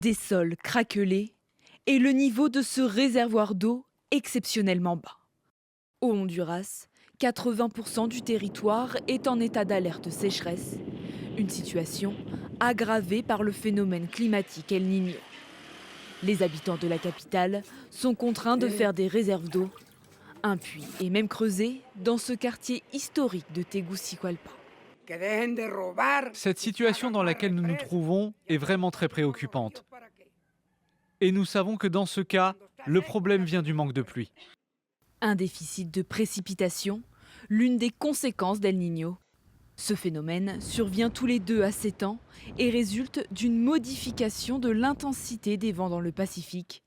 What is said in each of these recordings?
Des sols craquelés et le niveau de ce réservoir d'eau exceptionnellement bas. Au Honduras, 80% du territoire est en état d'alerte sécheresse, une situation aggravée par le phénomène climatique El Niño. Les habitants de la capitale sont contraints de faire des réserves d'eau. Un puits est même creusé dans ce quartier historique de Tegucigalpa. Cette situation dans laquelle nous nous trouvons est vraiment très préoccupante. Et nous savons que dans ce cas, le problème vient du manque de pluie. Un déficit de précipitation, l'une des conséquences d'El Niño. Ce phénomène survient tous les 2 à 7 ans et résulte d'une modification de l'intensité des vents dans le Pacifique.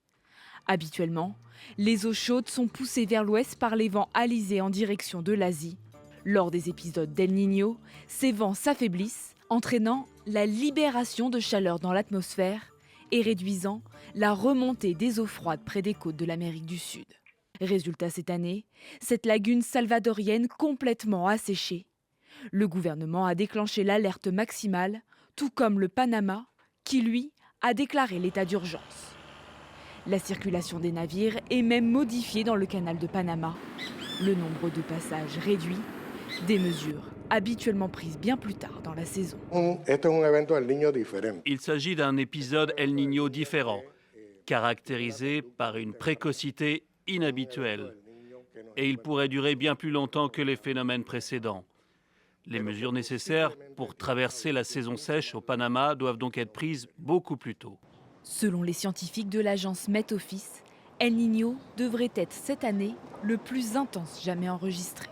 Habituellement, les eaux chaudes sont poussées vers l'ouest par les vents alizés en direction de l'Asie. Lors des épisodes d'El Niño, ces vents s'affaiblissent, entraînant la libération de chaleur dans l'atmosphère et réduisant la remontée des eaux froides près des côtes de l'Amérique du Sud. Résultat cette année, cette lagune salvadorienne complètement asséchée. Le gouvernement a déclenché l'alerte maximale, tout comme le Panama, qui lui a déclaré l'état d'urgence. La circulation des navires est même modifiée dans le canal de Panama. Le nombre de passages réduit, des mesures habituellement prises bien plus tard dans la saison. Il s'agit d'un épisode El Niño différent, caractérisé par une précocité inhabituelle. Et il pourrait durer bien plus longtemps que les phénomènes précédents. Les mesures nécessaires pour traverser la saison sèche au Panama doivent donc être prises beaucoup plus tôt. Selon les scientifiques de l'agence Met Office, El Niño devrait être cette année le plus intense jamais enregistré.